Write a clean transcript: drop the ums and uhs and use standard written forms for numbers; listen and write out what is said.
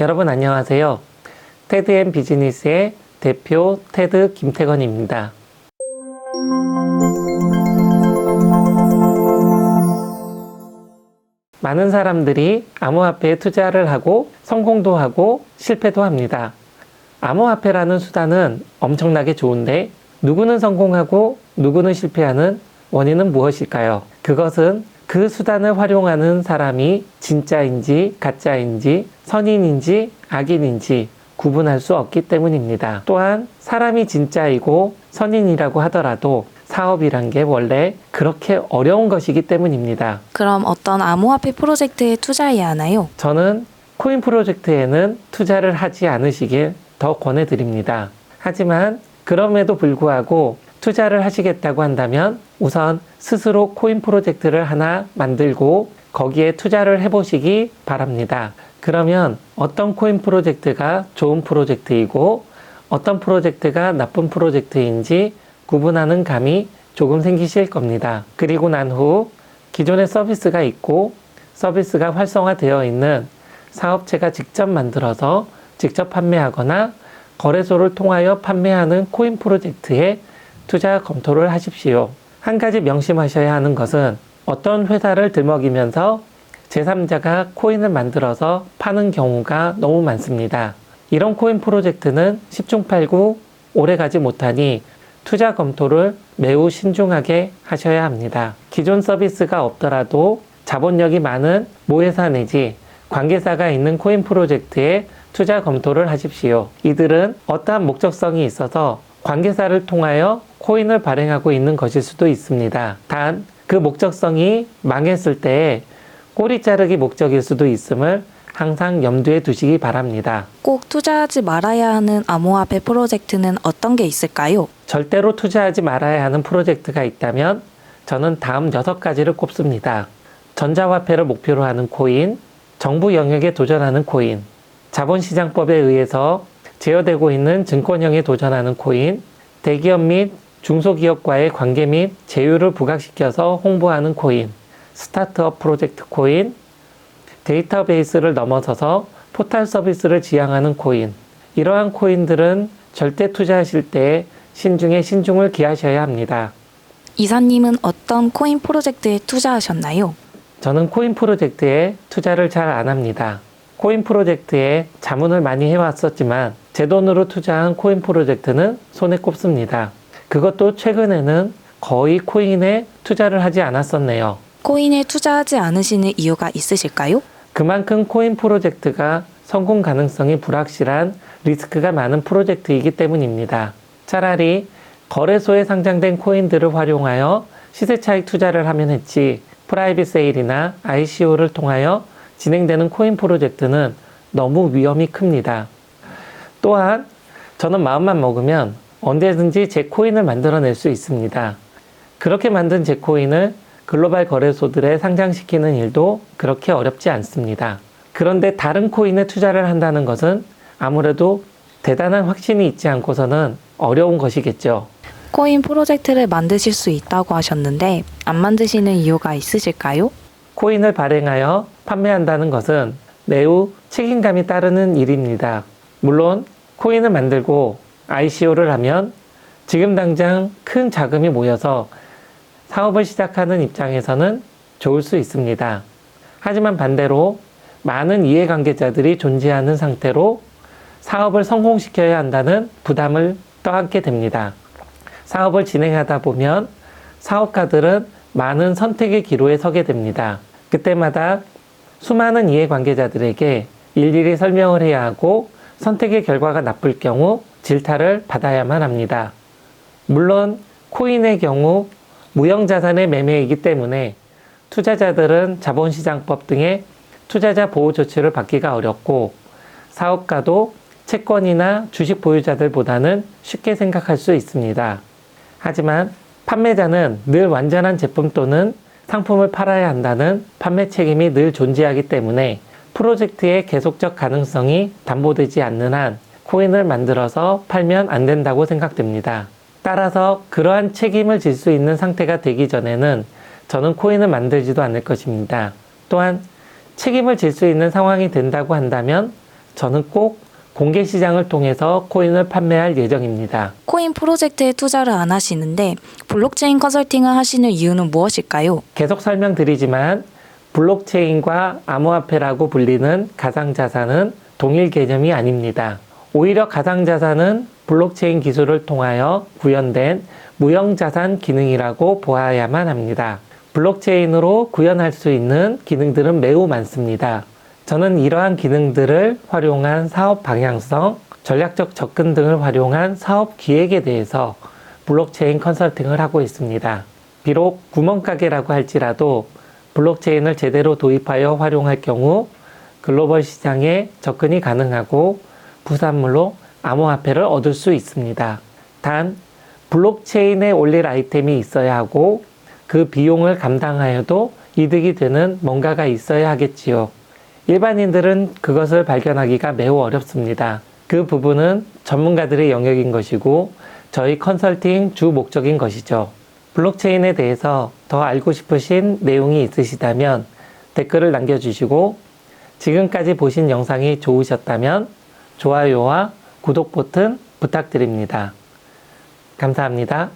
여러분 안녕하세요. 테드 앤 비즈니스의 대표 테드 김태건입니다. 많은 사람들이 암호화폐에 투자를 하고 성공도 하고 실패도 합니다. 암호화폐라는 수단은 엄청나게 좋은데 누구는 성공하고 누구는 실패하는 원인은 무엇일까요? 그것은 그 수단을 활용하는 사람이 진짜인지 가짜인지 선인인지 악인인지 구분할 수 없기 때문입니다. 또한 사람이 진짜이고 선인이라고 하더라도 사업이란 게 원래 그렇게 어려운 것이기 때문입니다. 그럼 어떤 암호화폐 프로젝트에 투자해야 하나요? 저는 코인 프로젝트에는 투자를 하지 않으시길 더 권해드립니다. 하지만 그럼에도 불구하고 투자를 하시겠다고 한다면 우선 스스로 코인 프로젝트를 하나 만들고 거기에 투자를 해보시기 바랍니다. 그러면 어떤 코인 프로젝트가 좋은 프로젝트이고 어떤 프로젝트가 나쁜 프로젝트인지 구분하는 감이 조금 생기실 겁니다. 그리고 난 후 기존의 서비스가 있고 서비스가 활성화되어 있는 사업체가 직접 만들어서 직접 판매하거나 거래소를 통하여 판매하는 코인 프로젝트에 투자 검토를 하십시오. 한 가지 명심하셔야 하는 것은 어떤 회사를 들먹이면서 제3자가 코인을 만들어서 파는 경우가 너무 많습니다. 이런 코인 프로젝트는 10중 8구 오래 가지 못하니 투자 검토를 매우 신중하게 하셔야 합니다. 기존 서비스가 없더라도 자본력이 많은 모회사 내지 관계사가 있는 코인 프로젝트에 투자 검토를 하십시오. 이들은 어떠한 목적성이 있어서 관계사를 통하여 코인을 발행하고 있는 것일 수도 있습니다. 단, 그 목적성이 망했을 때에 꼬리 자르기 목적일 수도 있음을 항상 염두에 두시기 바랍니다. 꼭 투자하지 말아야 하는 암호화폐 프로젝트는 어떤 게 있을까요? 절대로 투자하지 말아야 하는 프로젝트가 있다면 저는 다음 6가지를 꼽습니다. 전자화폐를 목표로 하는 코인, 정부 영역에 도전하는 코인, 자본시장법에 의해서 제어되고 있는 증권형에 도전하는 코인, 대기업 및 중소기업과의 관계 및 제휴를 부각시켜서 홍보하는 코인, 스타트업 프로젝트 코인, 데이터베이스를 넘어서서 포털 서비스를 지향하는 코인. 이러한 코인들은 절대 투자하실 때 신중에 신중을 기하셔야 합니다. 이사님은 어떤 코인 프로젝트에 투자하셨나요? 저는 코인 프로젝트에 투자를 잘 안 합니다. 코인 프로젝트에 자문을 많이 해왔었지만 제 돈으로 투자한 코인 프로젝트는 손에 꼽습니다. 그것도 최근에는 거의 코인에 투자를 하지 않았었네요. 코인에 투자하지 않으시는 이유가 있으실까요? 그만큼 코인 프로젝트가 성공 가능성이 불확실한 리스크가 많은 프로젝트이기 때문입니다. 차라리 거래소에 상장된 코인들을 활용하여 시세 차익 투자를 하면 했지 프라이빗 세일이나 ICO를 통하여 진행되는 코인 프로젝트는 너무 위험이 큽니다. 또한 저는 마음만 먹으면 언제든지 제 코인을 만들어낼 수 있습니다. 그렇게 만든 제 코인을 글로벌 거래소들에 상장시키는 일도 그렇게 어렵지 않습니다. 그런데 다른 코인에 투자를 한다는 것은 아무래도 대단한 확신이 있지 않고서는 어려운 것이겠죠. 코인 프로젝트를 만드실 수 있다고 하셨는데 안 만드시는 이유가 있으실까요? 코인을 발행하여 판매한다는 것은 매우 책임감이 따르는 일입니다. 물론 코인을 만들고 ICO를 하면 지금 당장 큰 자금이 모여서 사업을 시작하는 입장에서는 좋을 수 있습니다. 하지만 반대로 많은 이해관계자들이 존재하는 상태로 사업을 성공시켜야 한다는 부담을 떠안게 됩니다. 사업을 진행하다 보면 사업가들은 많은 선택의 기로에 서게 됩니다. 그때마다 수많은 이해관계자들에게 일일이 설명을 해야 하고 선택의 결과가 나쁠 경우 질타를 받아야만 합니다. 물론 코인의 경우 무형자산의 매매이기 때문에 투자자들은 자본시장법 등의 투자자 보호 조치를 받기가 어렵고 사업가도 채권이나 주식 보유자들보다는 쉽게 생각할 수 있습니다. 하지만 판매자는 늘 완전한 제품 또는 상품을 팔아야 한다는 판매 책임이 늘 존재하기 때문에 프로젝트의 계속적 가능성이 담보되지 않는 한 코인을 만들어서 팔면 안 된다고 생각됩니다. 따라서 그러한 책임을 질 수 있는 상태가 되기 전에는 저는 코인을 만들지도 않을 것입니다. 또한 책임을 질 수 있는 상황이 된다고 한다면 저는 꼭 공개 시장을 통해서 코인을 판매할 예정입니다. 코인 프로젝트에 투자를 안 하시는데 블록체인 컨설팅을 하시는 이유는 무엇일까요? 계속 설명드리지만 블록체인과 암호화폐라고 불리는 가상자산은 동일 개념이 아닙니다. 오히려 가상자산은 블록체인 기술을 통하여 구현된 무형자산 기능이라고 보아야만 합니다. 블록체인으로 구현할 수 있는 기능들은 매우 많습니다. 저는 이러한 기능들을 활용한 사업 방향성, 전략적 접근 등을 활용한 사업 기획에 대해서 블록체인 컨설팅을 하고 있습니다. 비록 구멍가게라고 할지라도 블록체인을 제대로 도입하여 활용할 경우 글로벌 시장에 접근이 가능하고 부산물로 암호화폐를 얻을 수 있습니다. 단, 블록체인에 올릴 아이템이 있어야 하고 그 비용을 감당하여도 이득이 되는 뭔가가 있어야 하겠지요. 일반인들은 그것을 발견하기가 매우 어렵습니다. 그 부분은 전문가들의 영역인 것이고 저희 컨설팅 주 목적인 것이죠. 블록체인에 대해서 더 알고 싶으신 내용이 있으시다면 댓글을 남겨주시고 지금까지 보신 영상이 좋으셨다면 좋아요와 구독 버튼 부탁드립니다. 감사합니다.